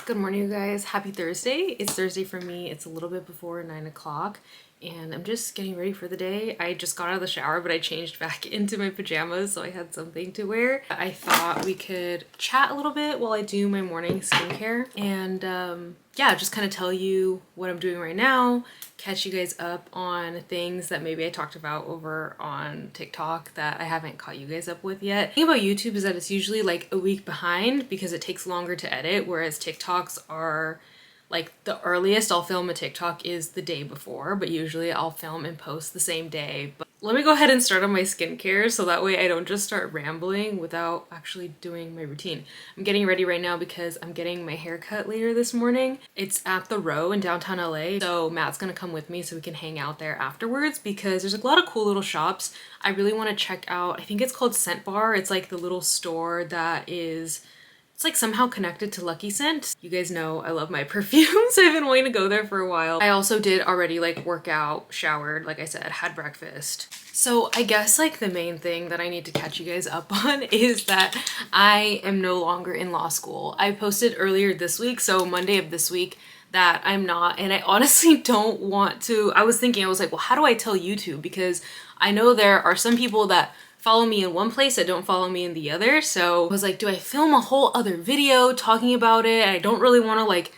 Good morning, you guys. Happy Thursday. It's Thursday for me. It's a little bit before 9 o'clock and I'm just getting ready for the day. I just got out of the shower, but I changed back into my pajamas, so I had something to wear. I thought we could chat a little bit while I do my morning skincare and yeah, just kind of tell you what I'm doing right now, catch you guys up on things that maybe I talked about over on TikTok that I haven't caught you guys up with yet. The thing about YouTube is that it's usually like a week behind because it takes longer to edit, whereas TikToks are like the earliest I'll film a TikTok is the day before, but usually I'll film and post the same day. But let me go ahead and start on my skincare so that way I don't just start rambling without actually doing my routine. I'm getting ready right now because I'm getting my hair cut later this morning. It's at the Row in downtown LA, so Matt's gonna come with me so we can hang out there afterwards because there's a lot of cool little shops. I really want to check out, I think it's called Scent Bar. It's like the little store that is it's like somehow connected to Lucky Scent. You guys know I love my perfumes. I've been wanting to go there for a while. I also did already like work out, showered, like I said, had breakfast. So I guess like the main thing that I need to catch you guys up on is that I am no longer in law school. I posted earlier this week, so Monday of this week, that I'm not, and I honestly don't want to. I was like, well, how do I tell YouTube? Because I know there are some people that follow me in one place that don't follow me in the other. So I was like, do I film a whole other video talking about it? I don't really want to like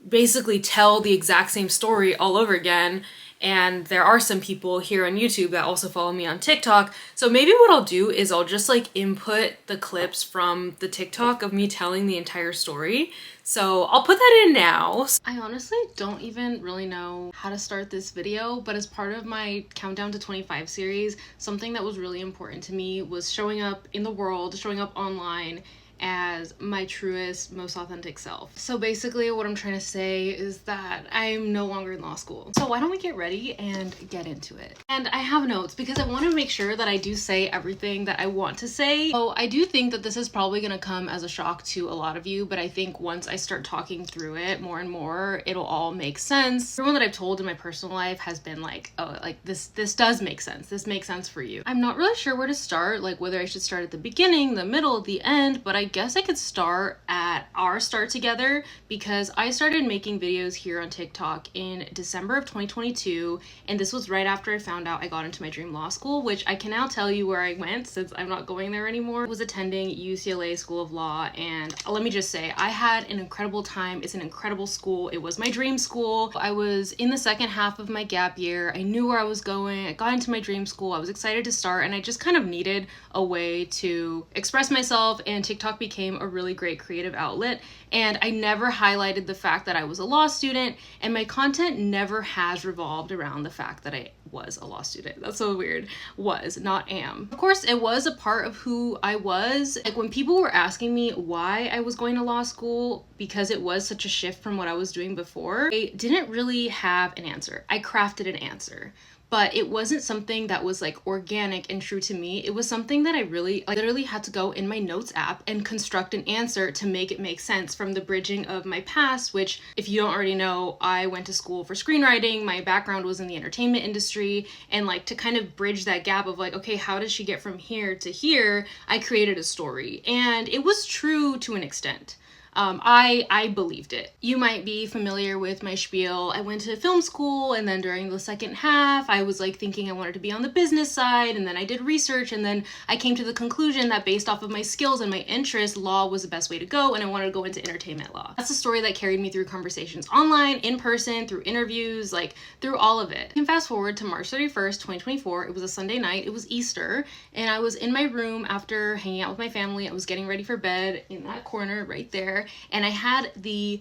basically tell the exact same story all over again. And there are some people here on YouTube that also follow me on TikTok. So maybe what I'll do is I'll just like input the clips from the TikTok of me telling the entire story. So I'll put that in now. I honestly don't even really know how to start this video, but as part of my Countdown to 25 series, something that was really important to me was showing up in the world, showing up online as my truest, most authentic self. So basically what I'm trying to say is that I'm no longer in law school. So why don't we get ready and get into it? And I have notes because I want to make sure that I do say everything that I want to say. So I do think that this is probably going to come as a shock to a lot of you, but I think once I start talking through it more and more, it'll all make sense. Everyone that I've told in my personal life has been like, oh, like this does make sense. This makes sense for you. I'm not really sure where to start, like whether I should start at the beginning, the middle, the end, but I guess I could start at our start together because I started making videos here on TikTok in December of 2022, and this was right after I found out I got into my dream law school, which I can now tell you where I went since I'm not going there anymore. I was attending UCLA School of Law, and let me just say, I had an incredible time. It's an incredible school. It was my dream school. I was in the second half of my gap year. I knew where I was going. I got into my dream school. I was excited to start, and I just kind of needed a way to express myself, and TikTok became a really great creative outlet. And I never highlighted the fact that I was a law student, and my content never has revolved around the fact that I was a law student. That's so weird. Was, not am. Of course, it was a part of who I was. Like when people were asking me why I was going to law school, because it was such a shift from what I was doing before, I didn't really have an answer. I crafted an answer. But it wasn't something that was like organic and true to me. It was something that I really literally had to go in my notes app and construct an answer to make it make sense from the bridging of my past, which if you don't already know, I went to school for screenwriting. My background was in the entertainment industry, and like to kind of bridge that gap of like, okay, how does she get from here to here? I created a story, and it was true to an extent. I believed it. You might be familiar with my spiel. I went to film school, and then during the second half, I was like thinking I wanted to be on the business side, and then I did research, and then I came to the conclusion that based off of my skills and my interests, law was the best way to go, and I wanted to go into entertainment law. That's the story that carried me through conversations online, in person, through interviews, like through all of it. You can fast forward to March 31st, 2024. It was a Sunday night. It was Easter, and I was in my room after hanging out with my family. I was getting ready for bed in that corner right there. And I had the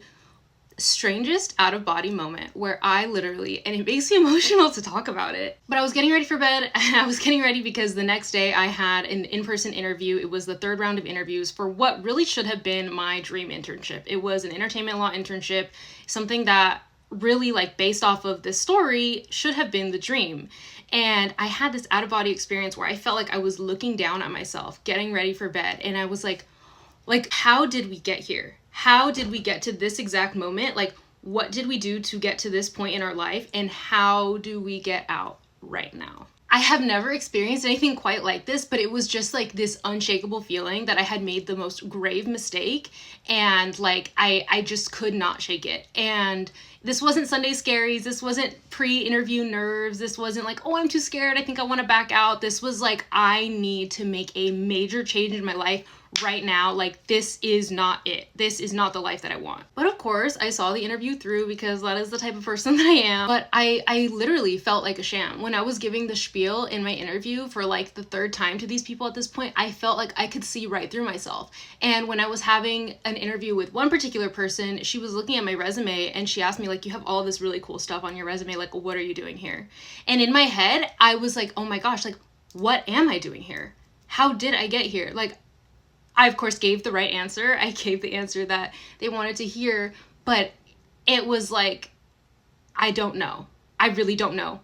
strangest out-of-body moment where I literally, and it makes me emotional to talk about it, but I was getting ready for bed, and I was getting ready because the next day I had an in-person interview. It was the third round of interviews for what really should have been my dream internship. It was an entertainment law internship, something that really, like, based off of this story, should have been the dream. And I had this out-of-body experience where I felt like I was looking down at myself, getting ready for bed, and I was like, how did we get here? How did we get to this exact moment? Like, what did we do to get to this point in our life? And how do we get out right now? I have never experienced anything quite like this, but it was just like this unshakable feeling that I had made the most grave mistake, and like I just could not shake it. And this wasn't Sunday scaries, this wasn't pre-interview nerves, this wasn't like, oh, I'm too scared, I think I want to back out. This was like, I need to make a major change in my life right now. Like, this is not it. This is not the life that I want. But of course, I saw the interview through because that is the type of person that I am. But I literally felt like a sham. When I was giving the spiel in my interview for like the third time to these people at this point, I felt like I could see right through myself. And when I was having an interview with one particular person, she was looking at my resume and she asked me, like, you have all this really cool stuff on your resume, like, what are you doing here? And in my head, I was like, oh my gosh, like, what am I doing here? How did I get here? Like, I, of course, gave the right answer. I gave the answer that they wanted to hear, but it was like, I don't know. I really don't know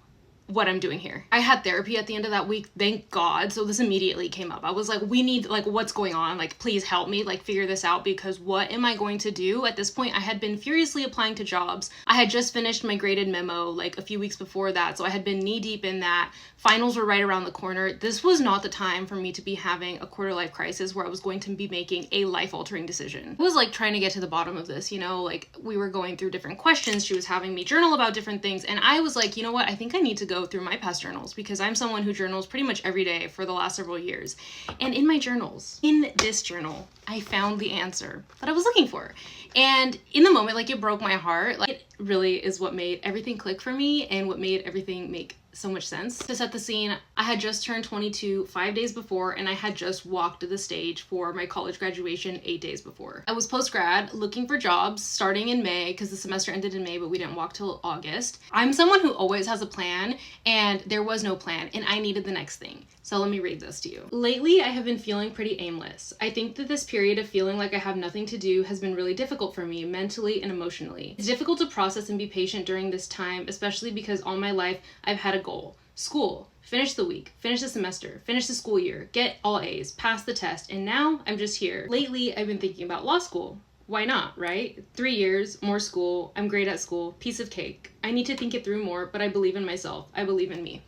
what I'm doing here. I had therapy at the end of that week, thank God. So this immediately came up. I was like, we need, like, what's going on? Like, please help me, like, figure this out, because what am I going to do? At this point, I had been furiously applying to jobs. I had just finished my graded memo like a few weeks before that. So I had been knee deep in that. Finals were right around the corner. This was not the time for me to be having a quarter life crisis where I was going to be making a life-altering decision. It was like trying to get to the bottom of this, you know, like we were going through different questions. She was having me journal about different things. And I was like, you know what? I think I need to go through my past journals, because I'm someone who journals pretty much every day for the last several years. And in my journals, in this journal, I found the answer that I was looking for. And in the moment, like, it broke my heart. Like, it really is what made everything click for me and what made everything make so much sense. To set the scene, I had just turned 22 5 days before, and I had just walked to the stage for my college graduation 8 days before. I was post-grad looking for jobs starting in May, because the semester ended in May, but we didn't walk till August. I'm someone who always has a plan, and there was no plan, and I needed the next thing. So let me read this to you. Lately, I have been feeling pretty aimless. I think that this period of feeling like I have nothing to do has been really difficult for me mentally and emotionally. It's difficult to process and be patient during this time, especially because all my life I've had a goal. School. Finish the week, finish the semester, finish the school year, get all A's, pass the test, and now I'm just here. Lately, I've been thinking about law school. Why not, right? 3 years, more school, I'm great at school, piece of cake. I need to think it through more, but I believe in myself. I believe in me.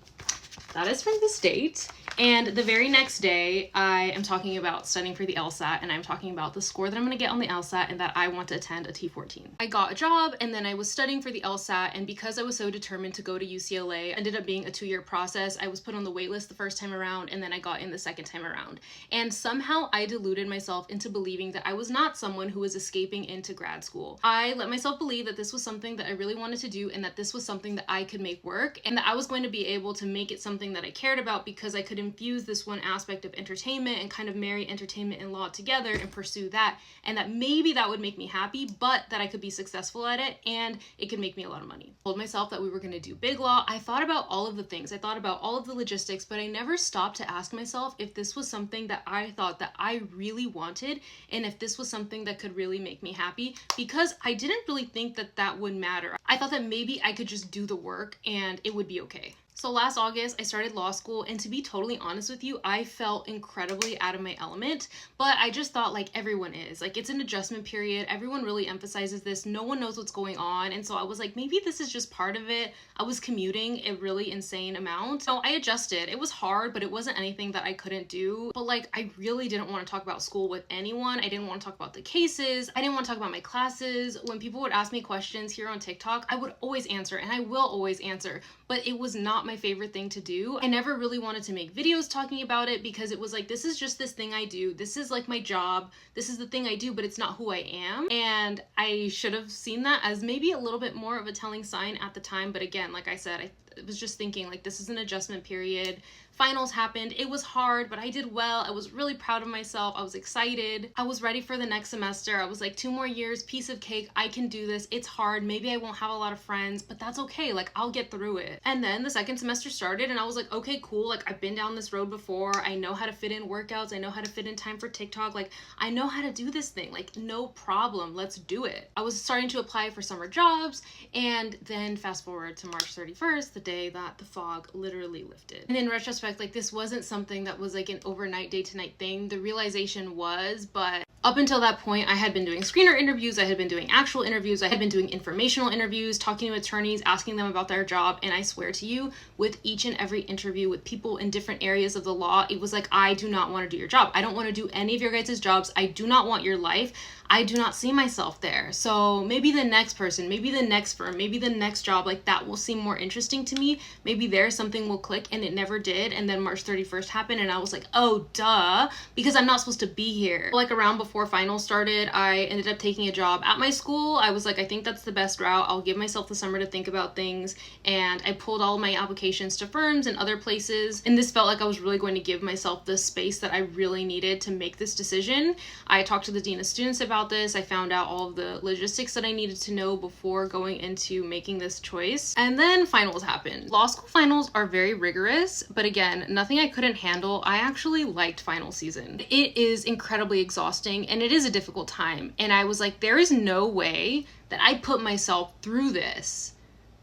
That is from the state. And the very next day, I am talking about studying for the LSAT, and I'm talking about the score that I'm going to get on the LSAT and that I want to attend a T14. I got a job, and then I was studying for the LSAT, and because I was so determined to go to UCLA, it ended up being a 2-year process. I was put on the wait list the first time around, and then I got in the second time around. And somehow I deluded myself into believing that I was not someone who was escaping into grad school. I let myself believe that this was something that I really wanted to do, and that this was something that I could make work, and that I was going to be able to make it something that I cared about, because I could infuse this one aspect of entertainment and kind of marry entertainment and law together and pursue that, and that maybe that would make me happy, but that I could be successful at it and it could make me a lot of money. I told myself that we were going to do big law. I thought about all of the things. I thought about all of the logistics, but I never stopped to ask myself if this was something that I thought that I really wanted, and if this was something that could really make me happy, because I didn't really think that that would matter. I thought that maybe I could just do the work and it would be okay. So last August, I started law school, and to be totally honest with you, I felt incredibly out of my element, but I just thought, like, everyone is. Like, it's an adjustment period. Everyone really emphasizes this. No one knows what's going on, and so I was like, maybe this is just part of it. I was commuting a really insane amount. So I adjusted. It was hard, but it wasn't anything that I couldn't do. But, like, I really didn't want to talk about school with anyone. I didn't want to talk about the cases. I didn't want to talk about my classes. When people would ask me questions here on TikTok, I would always answer, and I will always answer, but it was not my favorite thing to do. I never really wanted to make videos talking about it, because it was like, this is just this thing I do. This is like my job. This is the thing I do, but it's not who I am. And I should have seen that as maybe a little bit more of a telling sign at the time. But again, like I said, I was just thinking, like, this is an adjustment period. Finals happened. It was hard, but I did well. I was really proud of myself. I was excited. I was ready for the next semester. I was like, 2 more years, piece of cake. I can do this. It's hard. Maybe I won't have a lot of friends, but that's okay. Like, I'll get through it. And then the second semester started, and I was like, okay, cool. Like, I've been down this road before. I know how to fit in workouts. I know how to fit in time for TikTok. Like, I know how to do this thing. Like, no problem. Let's do it. I was starting to apply for summer jobs, and then fast forward to March 31st, the day that the fog literally lifted. And in retrospect, like, this wasn't something that was like an overnight, day to night thing. The realization was, but Up until that point, I had been doing screener interviews, I had been doing actual interviews, I had been doing informational interviews, talking to attorneys, asking them about their job, and I swear to you, with each and every interview with people in different areas of the law, it was like, I do not want to do your job. I don't want to do any of your guys' jobs. I do not want your life. I do not see myself there. So maybe the next person, maybe the next firm, maybe the next job, like that will seem more interesting to me. Maybe there something will click, and it never did. And then March 31st happened and I was like, oh, duh, because I'm not supposed to be here. Like around before finals started, I ended up taking a job at my school. I was like, I think that's the best route. I'll give myself the summer to think about things. And I pulled all of my applications to firms and other places. And this felt like I was really going to give myself the space that I really needed to make this decision. I talked to the dean of students about this. I found out all of the logistics that I needed to know before going into making this choice. And then finals happened. Law school finals are very rigorous, but again, nothing I couldn't handle. I actually liked final season. It is incredibly exhausting and it is a difficult time. And I was like, there is no way that I put myself through this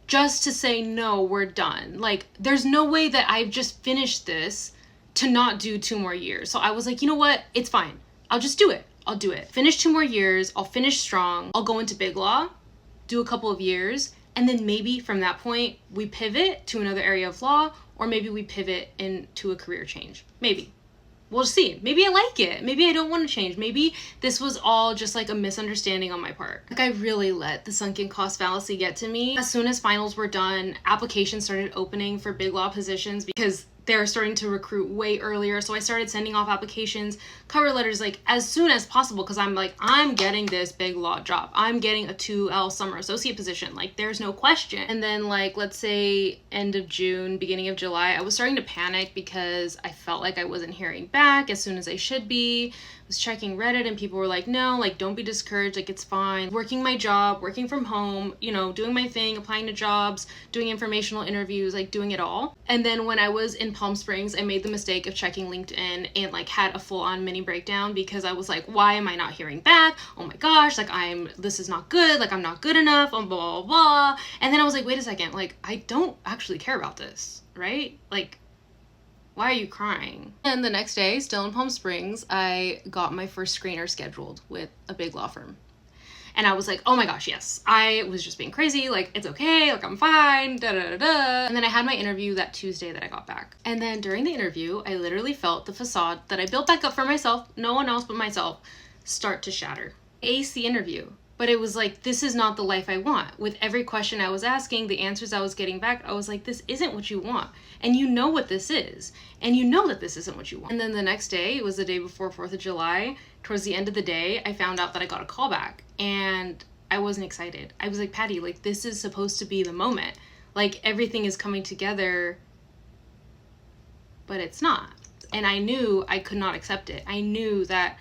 just to say, no, we're done. Like, there's no way that I've just finished this to not do 2 more years. So I was like, you know what? It's fine. I'll just do it. I'll do it. Finish 2 more years. I'll finish strong. I'll go into big law, do a couple of years, and then maybe from that point, we pivot to another area of law, or maybe we pivot into a career change. Maybe. We'll see. Maybe I like it. Maybe I don't want to change. Maybe this was all just like a misunderstanding on my part. Like I really let the sunken cost fallacy get to me. As soon as finals were done, applications started opening for big law positions because they're starting to recruit way earlier. So I started sending off applications, cover letters, like as soon as possible, because I'm like, I'm getting this big law job. I'm getting a 2L summer associate position. Like there's no question. And then like, let's say end of June, beginning of July, I was starting to panic because I felt like I wasn't hearing back as soon as I should be. I was checking Reddit and people were like, no, like don't be discouraged, like it's fine. Working my job, working from home, you know, doing my thing, applying to jobs, doing informational interviews, like doing it all. And then when I was in Palm Springs, I made the mistake of checking LinkedIn and like had a full-on mini breakdown because I was like, why am I not hearing back? Oh my gosh, like this is not good, like I'm not good enough, blah, blah, blah. And then I was like, wait a second, like I don't actually care about this, right? Like, why are you crying? And the next day, still in Palm Springs, I got my first screener scheduled with a big law firm. And I was like, oh my gosh, yes. I was just being crazy, like, it's okay, like, I'm fine, da-da-da-da. And then I had my interview that Tuesday that I got back. And then during the interview, I literally felt the facade that I built back up for myself, no one else but myself, start to shatter. Aced the interview. But it was like, this is not the life I want. With every question I was asking, the answers I was getting back, I was like, this isn't what you want. And you know what this is. And you know that this isn't what you want. And then the next day, it was the day before 4th of July. Towards the end of the day, I found out that I got a call back. And I wasn't excited. I was like, Patty, like, this is supposed to be the moment. Like, everything is coming together, but it's not. And I knew I could not accept it. I knew that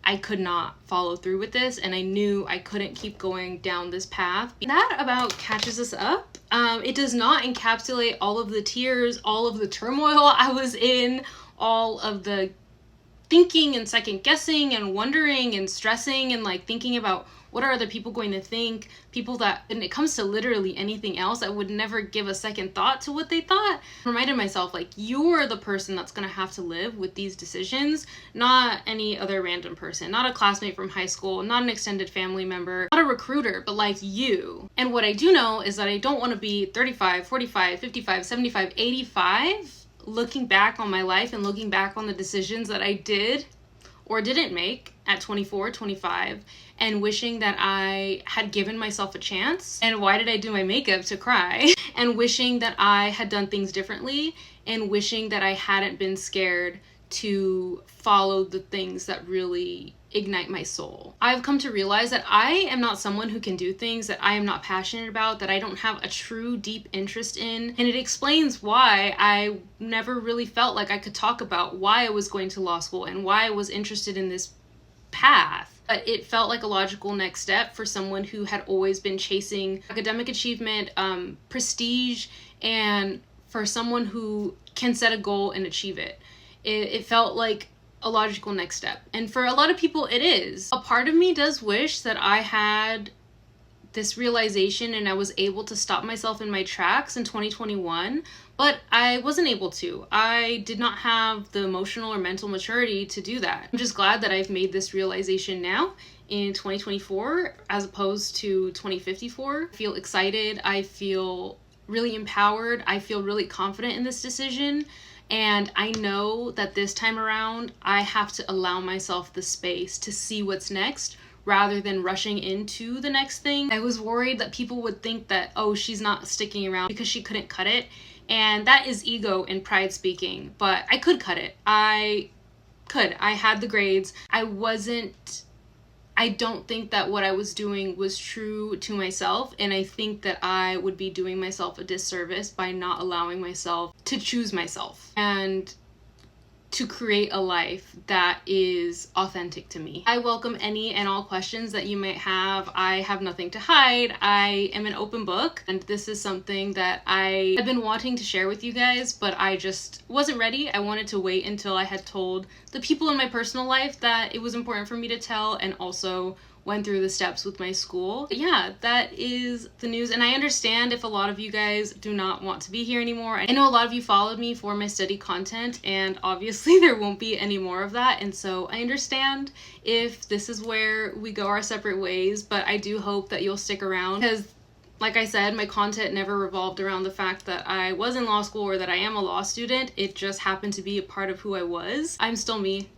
I could not follow through with this, and I knew I couldn't keep going down this path. That about catches us up. It does not encapsulate all of the tears, all of the turmoil I was in, all of the thinking and second guessing and wondering and stressing and like thinking about what are other people going to think, people that, when it comes to literally anything else, I would never give a second thought to what they thought. I reminded myself, like, you're the person that's going to have to live with these decisions, not any other random person, not a classmate from high school, not an extended family member, not a recruiter, but like you. And what I do know is that I don't want to be 35, 45, 55, 75, 85, looking back on my life and looking back on the decisions that I did or didn't make at 24, 25, and wishing that I had given myself a chance. And why did I do my makeup? To cry. And wishing that I had done things differently, and wishing that I hadn't been scared to follow the things that really ignite my soul. I've come to realize that I am not someone who can do things that I am not passionate about, that I don't have a true deep interest in. And it explains why I never really felt like I could talk about why I was going to law school and why I was interested in this path. But it felt like a logical next step for someone who had always been chasing academic achievement, prestige, and for someone who can set a goal and achieve it. It felt like a logical next step. And for a lot of people, it is. A part of me does wish that I had this realization and I was able to stop myself in my tracks in 2021, but I wasn't able to. I did not have the emotional or mental maturity to do that. I'm just glad that I've made this realization now in 2024 as opposed to 2054. I feel excited. I feel really empowered. I feel really confident in this decision. And I know that this time around, I have to allow myself the space to see what's next rather than rushing into the next thing. I was worried that people would think that, oh, she's not sticking around because she couldn't cut it. And that is ego and pride speaking, but I could cut it. I had the grades. I don't think that what I was doing was true to myself, and I think that I would be doing myself a disservice by not allowing myself to choose myself and to create a life that is authentic to me. I welcome any and all questions that you might have. I have nothing to hide. I am an open book, and this is something that I have been wanting to share with you guys, but I just wasn't ready. I wanted to wait until I had told the people in my personal life that it was important for me to tell, and also went through the steps with my school. But yeah, that is the news, and I understand if a lot of you guys do not want to be here anymore. I know a lot of you followed me for my study content, and obviously there won't be any more of that, and so I understand if this is where we go our separate ways, but I do hope that you'll stick around because, like I said, my content never revolved around the fact that I was in law school or that I am a law student. It just happened to be a part of who I was. I'm still me,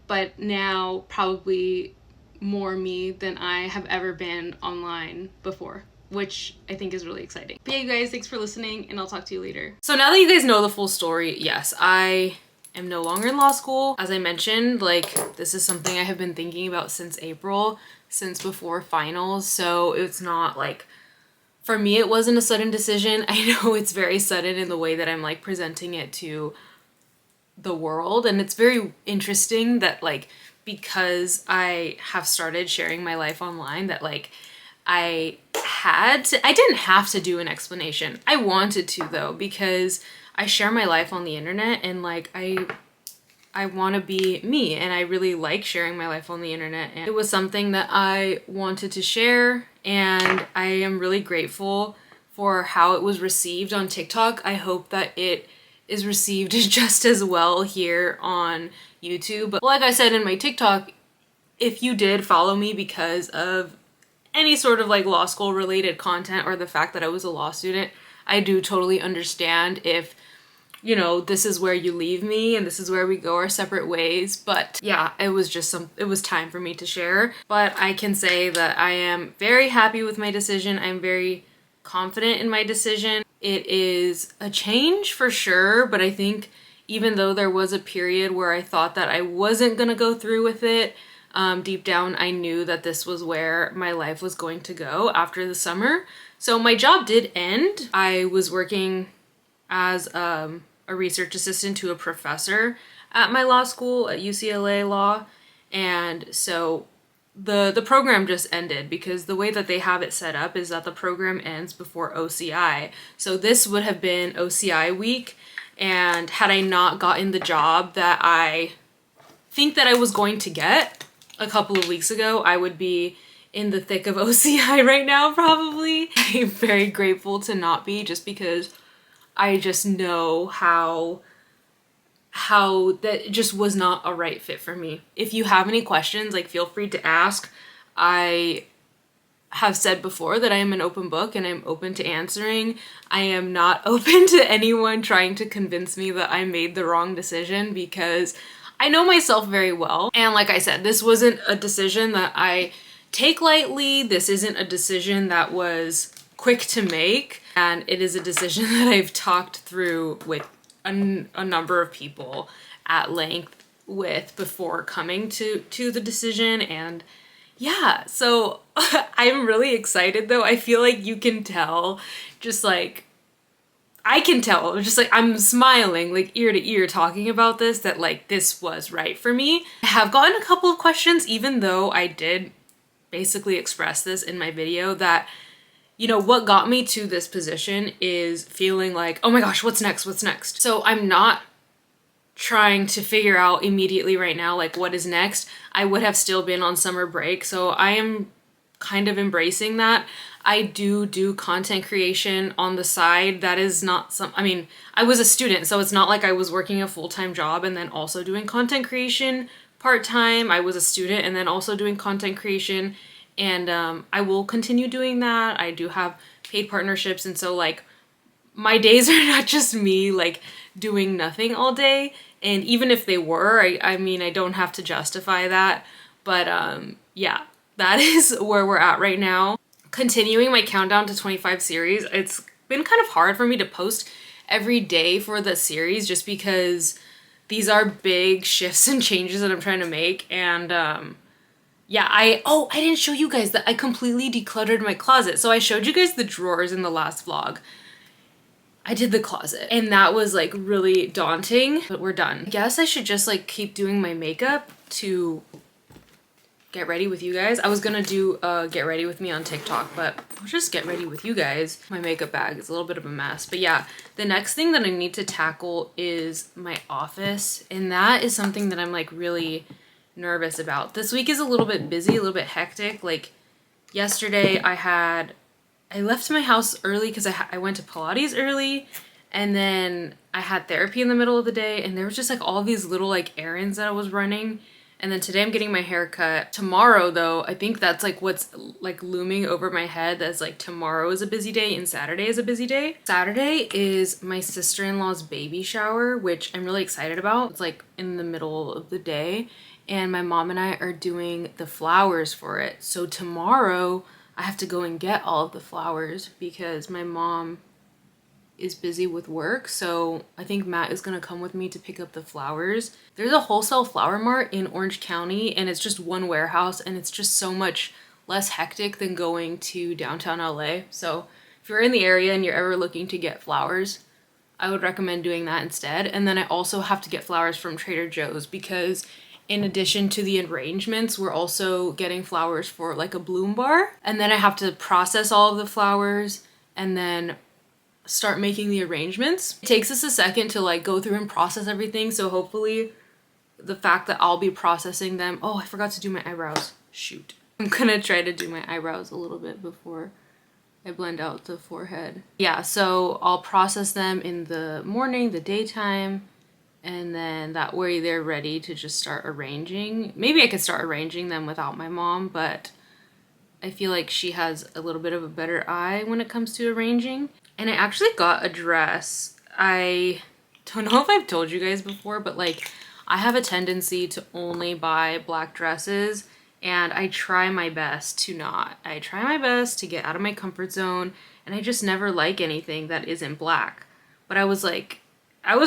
but now probably more me than I have ever been online before, which I think is really exciting. But yeah, you guys, thanks for listening, and I'll talk to you later. So now that you guys know the full story, yes, I am no longer in law school. As I mentioned, like, this is something I have been thinking about since April, since before finals, so it's not like, for me, it wasn't a sudden decision. I know it's very sudden in the way that I'm like presenting it to the world, and it's very interesting that like, because I have started sharing my life online, that like I didn't have to do an explanation. I wanted to though, because I share my life on the internet, and like I want to be me, and I really like sharing my life on the internet, and it was something that I wanted to share, and I am really grateful for how it was received on TikTok. I hope that it is received just as well here on YouTube. But like I said in my TikTok, if you did follow me because of any sort of like law school related content or the fact that I was a law student, I do totally understand if, you know, this is where you leave me and this is where we go our separate ways. But yeah, it was time for me to share. But I can say that I am very happy with my decision. I'm very confident in my decision. It is a change for sure, but I think even though there was a period where I thought that I wasn't gonna go through with it, deep down I knew that this was where my life was going to go after the summer. So my job did end. I was working as a research assistant to a professor at my law school at UCLA Law, and so the program just ended because the way that they have it set up is that the program ends before OCI. So this would have been OCI week, and had I not gotten the job that I think that I was going to get a couple of weeks ago, I would be in the thick of OCI right now probably. I'm very grateful to not be, just because I just know how that just was not a right fit for me. If you have any questions, like, feel free to ask. I have said before that I am an open book and I'm open to answering. I am not open to anyone trying to convince me that I made the wrong decision, because I know myself very well. And like I said, this wasn't a decision that I take lightly. This isn't a decision that was quick to make, and it is a decision that I've talked through with a number of people at length with before coming to the decision. And yeah, so I'm really excited though. I feel like you can tell, just like I can tell, just like I'm smiling like ear to ear talking about this, that like this was right for me. I have gotten a couple of questions, even though I did basically express this in my video, that, you know, what got me to this position is feeling like, oh my gosh, what's next? What's next? So I'm not trying to figure out immediately right now, like, what is next. I would have still been on summer break. So I am kind of embracing that. I do content creation on the side. That is not I mean, I was a student, so it's not like I was working a full-time job and then also doing content creation part-time. I was a student and then also doing content creation, and I will continue doing that. I do have paid partnerships, and so like my days are not just me like doing nothing all day. And even if they were, I mean, I don't have to justify that. But yeah, that is where we're at right now. Continuing my countdown to 25 series, it's been kind of hard for me to post every day for the series just because these are big shifts and changes that I'm trying to make. And yeah, I didn't show you guys that I completely decluttered my closet. So I showed you guys the drawers in the last vlog. I did the closet, and that was like really daunting, but we're done. I guess I should just like keep doing my makeup to get ready with you guys. I was gonna do get ready with me on TikTok, but I'll just get ready with you guys. My makeup bag is a little bit of a mess, but yeah, the next thing that I need to tackle is my office, and that is something that I'm like really nervous about. This week is a little bit busy, a little bit hectic. Like yesterday I left my house early because I went to Pilates early, and then I had therapy in the middle of the day, and there was just like all these little like errands that I was running. And then today I'm getting my hair cut. Tomorrow though, I think that's like what's like looming over my head. That's like tomorrow is a busy day and Saturday is a busy day. Saturday is my sister-in-law's baby shower, which I'm really excited about. It's like in the middle of the day, and my mom and I are doing the flowers for it. So tomorrow I have to go and get all of the flowers because my mom is busy with work. So I think Matt is gonna come with me to pick up the flowers. There's a wholesale flower mart in Orange County, and it's just one warehouse, and it's just so much less hectic than going to downtown LA. So if you're in the area and you're ever looking to get flowers, I would recommend doing that instead. And then I also have to get flowers from Trader Joe's because in addition to the arrangements, we're also getting flowers for like a bloom bar. And then I have to process all of the flowers and then start making the arrangements. It takes us a second to like go through and process everything. So hopefully the fact that I'll be processing them. Oh, I forgot to do my eyebrows. Shoot. I'm gonna try to do my eyebrows a little bit before I blend out the forehead. Yeah, so I'll process them in the morning, the daytime, and then that way they're ready to just start arranging. Maybe I could start arranging them without my mom, but I feel like she has a little bit of a better eye when it comes to arranging. And I actually got a dress. I don't know if I've told you guys before, but like I have a tendency to only buy black dresses, and I try my best to not. I try my best to get out of my comfort zone, and I just never like anything that isn't black. But I was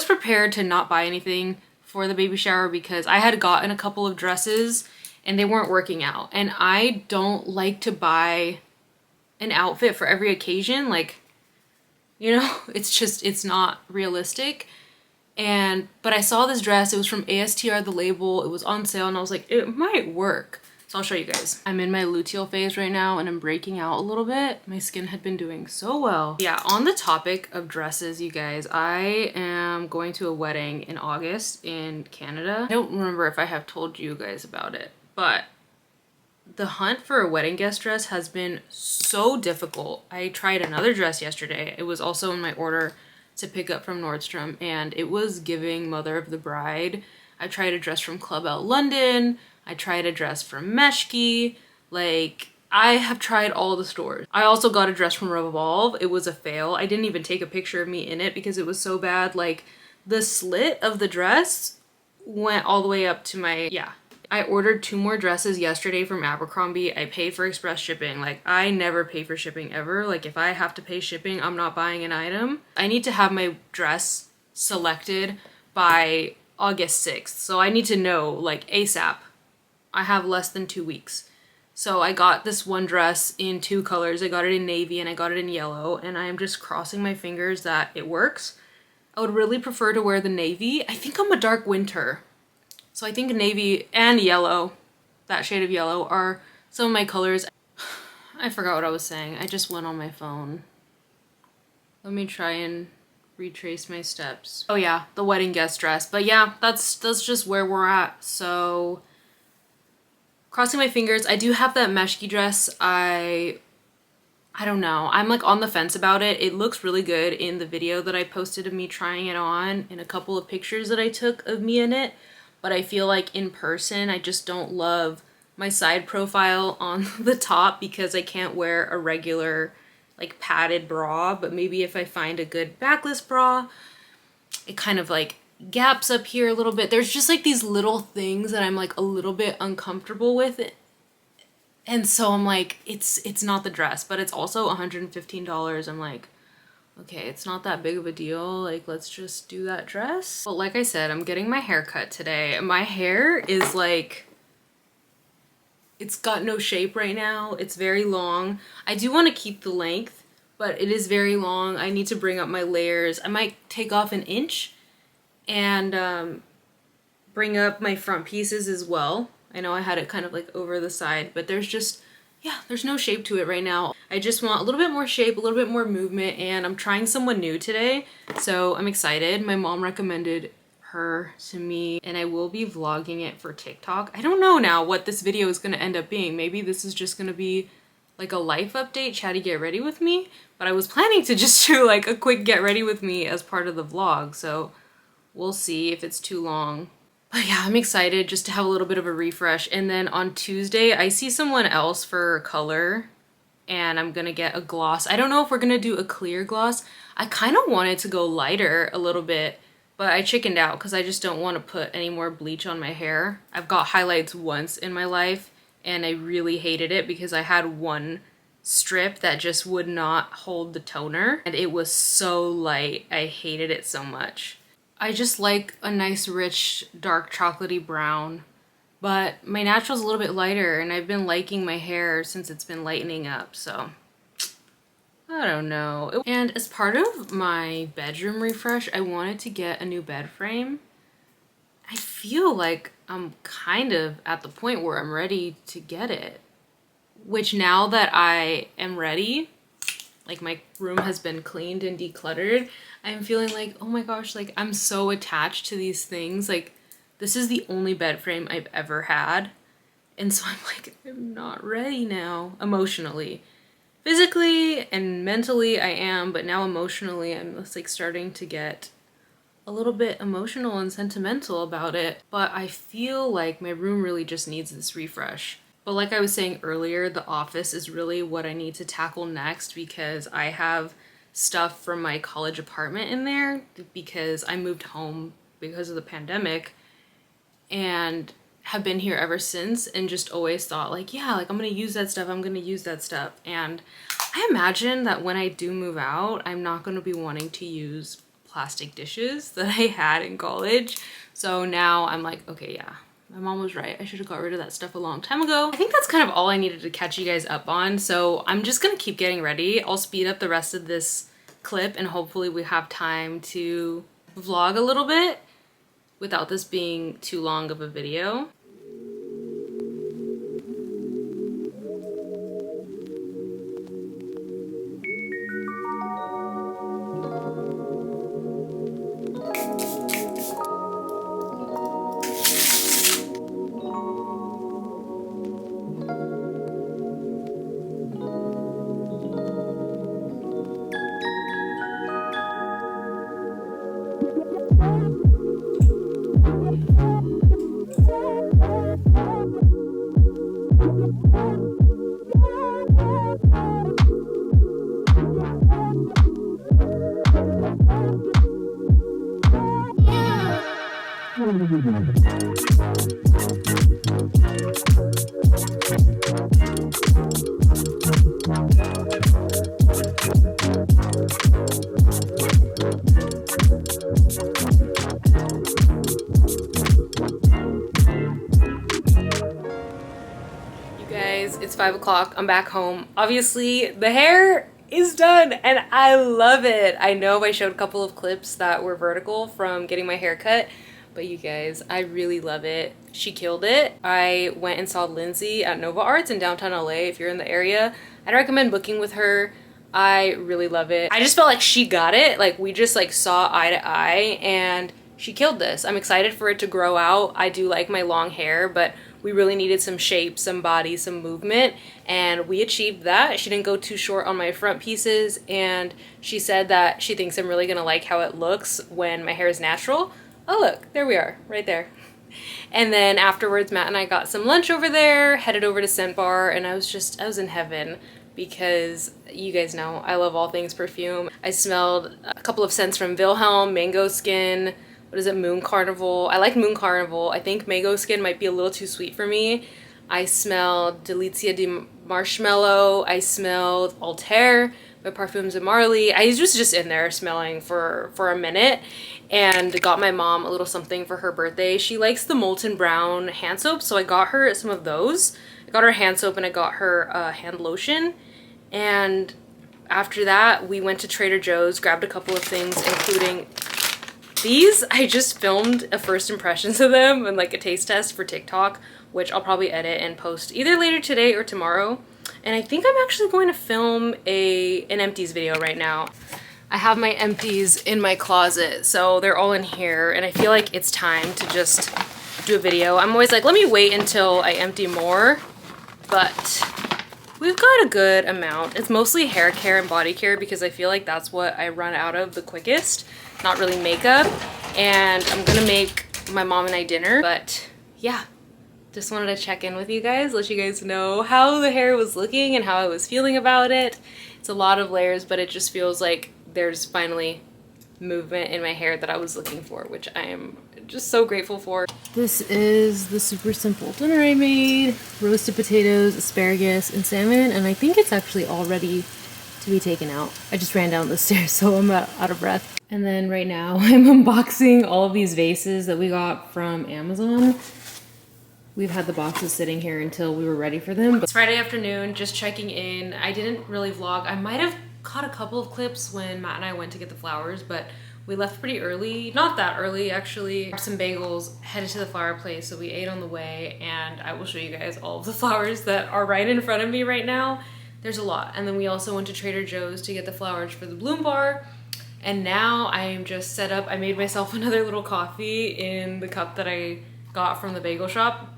prepared to not buy anything for the baby shower because I had gotten a couple of dresses and they weren't working out. And I don't like to buy an outfit for every occasion. Like, you know, it's not realistic. But I saw this dress, it was from ASTR, the label, it was on sale, and I was like, it might work. So I'll show you guys. I'm in my luteal phase right now and I'm breaking out a little bit. My skin had been doing so well. Yeah, on the topic of dresses, you guys, I am going to a wedding in August in Canada. I don't remember if I have told you guys about it, but the hunt for a wedding guest dress has been so difficult. I tried another dress yesterday. It was also in my order to pick up from Nordstrom, and it was giving mother of the bride. I tried a dress from Club Out London. I tried a dress from Meshki. Like, I have tried all the stores. I also got a dress from Revolve. It was a fail. I didn't even take a picture of me in it because it was so bad. Like, the slit of the dress went all the way up to my, yeah. I ordered 2 more dresses yesterday from Abercrombie. I paid for express shipping. Like, I never pay for shipping ever. Like, if I have to pay shipping, I'm not buying an item. I need to have my dress selected by August 6th. So I need to know, like, ASAP. I have less than 2 weeks. So I got this one dress in 2 colors. I got it in navy and I got it in yellow, and I am just crossing my fingers that it works. I would really prefer to wear the navy. I think I'm a dark winter. So I think navy and yellow, that shade of yellow, are some of my colors. I forgot what I was saying. I just went on my phone. Let me try and retrace my steps. Oh yeah, the wedding guest dress. But yeah, that's just where we're at. So crossing my fingers. I do have that meshki dress. I don't know. I'm like on the fence about it. It looks really good in the video that I posted of me trying it on and a couple of pictures that I took of me in it. But I feel like in person, I just don't love my side profile on the top because I can't wear a regular like padded bra. But maybe if I find a good backless bra, it kind of like gaps up here a little bit. There's just like these little things that I'm like a little bit uncomfortable with it. And so I'm like, it's not the dress, but it's also $115. I'm like, okay, it's not that big of a deal. Like, let's just do that dress. But like I said, I'm getting my hair cut today. My hair is like, it's got no shape right now. It's very long. I do want to keep the length, but it is very long. I need to bring up my layers. I might take off an inch and bring up my front pieces as well. I know I had it kind of like over the side, but there's just, yeah, there's no shape to it right now. I just want a little bit more shape, a little bit more movement, and I'm trying someone new today, so I'm excited. My mom recommended her to me, and I will be vlogging it for TikTok. I don't know now what this video is gonna end up being. Maybe this is just gonna be like a life update, chatty get ready with me, but I was planning to just do like a quick get ready with me as part of the vlog, so we'll see if it's too long. But yeah, I'm excited just to have a little bit of a refresh. And then on Tuesday, I see someone else for color and I'm gonna get a gloss. I don't know if we're gonna do a clear gloss. I kind of wanted to go lighter a little bit, but I chickened out because I just don't want to put any more bleach on my hair. I've got highlights once in my life and I really hated it because I had one strip that just would not hold the toner and it was so light. I hated it so much. I just like a nice rich dark chocolatey brown, but my natural's a little bit lighter and I've been liking my hair since it's been lightening up, so I don't know. And as part of my bedroom refresh, I wanted to get a new bed frame. I feel like I'm kind of at the point where I'm ready to get it, which now that I am ready, like my room has been cleaned and decluttered, I'm feeling like, oh my gosh, like I'm so attached to these things. Like this is the only bed frame I've ever had. And so I'm like, I'm not ready now, emotionally. Physically and mentally I am, but now emotionally I'm just like starting to get a little bit emotional and sentimental about it. But I feel like my room really just needs this refresh. But like I was saying earlier, the office is really what I need to tackle next because I have stuff from my college apartment in there because I moved home because of the pandemic and have been here ever since and just always thought like, yeah, like I'm gonna use that stuff, I'm gonna use that stuff. And I imagine that when I do move out, I'm not gonna be wanting to use plastic dishes that I had in college. So now I'm like, okay, yeah, my mom was right. I should have got rid of that stuff a long time ago. I think that's kind of all I needed to catch you guys up on. So I'm just gonna keep getting ready. I'll speed up the rest of this clip and hopefully we have time to vlog a little bit without this being too long of a video. It's 5 o'clock. I'm back home. Obviously, the hair is done and I love it. I know I showed a couple of clips that were vertical from getting my hair cut, but you guys, I really love it. She killed it. I went and saw Lindsay at Nova Arts in downtown LA. If you're in the area, I'd recommend booking with her. I really love it. I just felt like she got it. Like we just like saw eye to eye and she killed this. I'm excited for it to grow out. I do like my long hair, but we really needed some shape, some body, some movement, and we achieved that. She didn't go too short on my front pieces, and she said that she thinks I'm really gonna like how it looks when my hair is natural. Oh look, there we are, right there. And then afterwards, Matt and I got some lunch over there, headed over to Scent Bar, and I was in heaven because you guys know I love all things perfume. I smelled a couple of scents from Wilhelm, Mango Skin, what is it, Moon Carnival. I like Moon Carnival. I think Mango Skin might be a little too sweet for me. I smelled Delizia de Marshmallow. I smelled Altair by Parfums de Marly. I was just in there smelling for a minute, and got my mom a little something for her birthday. She likes the Molten Brown hand soap, so I got her some of those. I got her hand soap and I got her hand lotion. And after that, we went to Trader Joe's, grabbed a couple of things, including these. I just filmed a first impressions of them and like a taste test for TikTok, which I'll probably edit and post either later today or tomorrow. And I think I'm actually going to film an empties video right now. I have my empties in my closet, so they're all in here, and I feel like it's time to just do a video. I'm always like, let me wait until I empty more, but we've got a good amount. It's mostly hair care and body care because I feel like that's what I run out of the quickest, not really makeup. And I'm gonna make my mom and I dinner, but yeah. Just wanted to check in with you guys, let you guys know how the hair was looking and how I was feeling about it. It's a lot of layers, but it just feels like there's finally movement in my hair that I was looking for, which I am just so grateful for. This is the super simple dinner I made. Roasted potatoes, asparagus, and salmon, and I think it's actually all ready to be taken out. I just ran down the stairs, so I'm out of breath. And then right now I'm unboxing all of these vases that we got from Amazon. We've had the boxes sitting here until we were ready for them. It's Friday afternoon, just checking in. I didn't really vlog. I might have caught a couple of clips when Matt and I went to get the flowers, but we left pretty early. Not that early, actually. Grabbed some bagels, headed to the flower place, so we ate on the way, and I will show you guys all of the flowers that are right in front of me right now. There's a lot. And then we also went to Trader Joe's to get the flowers for the bloom bar. And now I am just set up. I made myself another little coffee in the cup that I got from the bagel shop.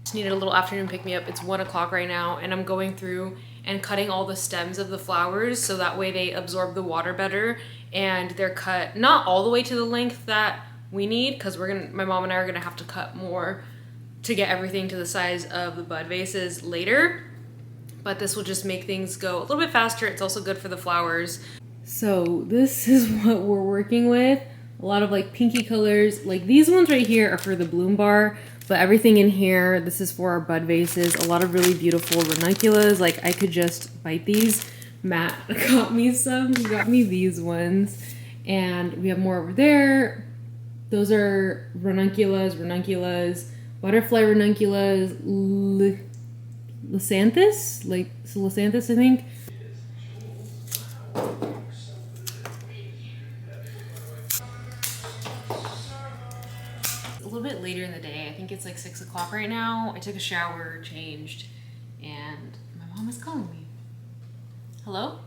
Just needed a little afternoon pick-me-up. It's 1 o'clock right now, and I'm going through and cutting all the stems of the flowers so that way they absorb the water better, and they're cut not all the way to the length that we need, because my mom and I are gonna have to cut more to get everything to the size of the bud vases later, but this will just make things go a little bit faster. It's also good for the flowers. So this is what we're working with. A lot of like pinky colors. Like these ones right here are for the bloom bar, but everything in here, this is for our bud vases. A lot of really beautiful ranunculus. Like I could just bite these. Matt got me some. He got me these ones. And we have more over there. Those are ranunculus, butterfly ranunculus, Lysanthus? Like Lysanthus, I think. A little bit later in the day. I think it's like 6 o'clock right now. I took a shower, changed, and my mom is calling me. Hello?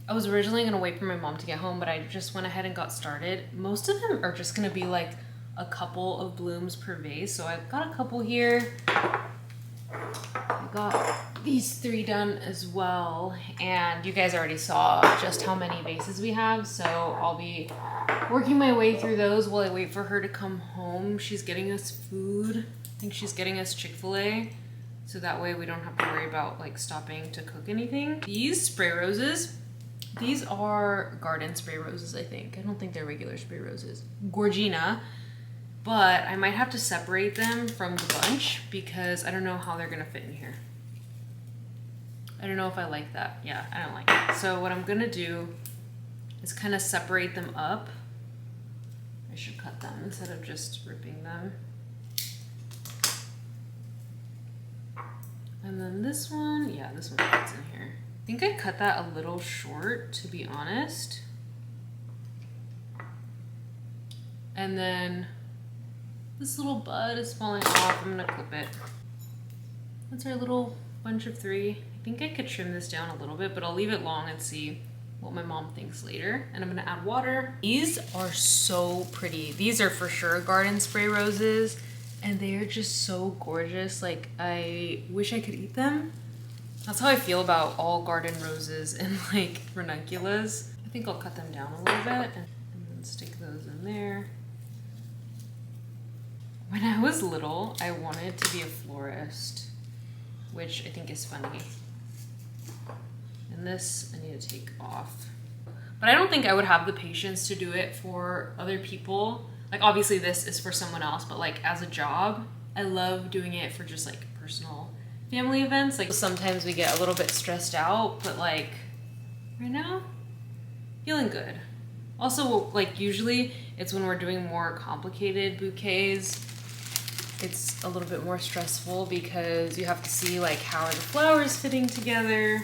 I was originally gonna wait for my mom to get home, but I just went ahead and got started. Most of them are just gonna be like a couple of blooms per vase. So I've got a couple here. I got these 3 done as well. And you guys already saw just how many vases we have. So I'll be working my way through those while I wait for her to come home. She's getting us food. I think she's getting us Chick-fil-A. So that way we don't have to worry about like stopping to cook anything. These spray roses, these are garden spray roses, I think. I don't think they're regular spray roses. Gorgina, but I might have to separate them from the bunch because I don't know how they're gonna fit in here. I don't know if I like that. Yeah, I don't like it. So what I'm gonna do is kind of separate them up. I should cut them instead of just ripping them. And then this one, yeah, this one fits in here. I think I cut that a little short, to be honest. And then this little bud is falling off. I'm gonna clip it. That's our little bunch of 3. I think I could trim this down a little bit, but I'll leave it long and see what my mom thinks later. And I'm gonna add water. These are so pretty. These are for sure garden spray roses. and they are just so gorgeous. Like, I wish I could eat them. That's how I feel about all garden roses and like ranunculus. I think I'll cut them down a little bit and then stick those in there. When I was little, I wanted to be a florist, which I think is funny. And this I need to take off. But I don't think I would have the patience to do it for other people. Like, obviously this is for someone else, but like as a job, I love doing it for just like personal family events. Like, sometimes we get a little bit stressed out, but like right now, feeling good. Also, like, usually it's when we're doing more complicated bouquets, it's a little bit more stressful because you have to see like how are the flowers fitting together.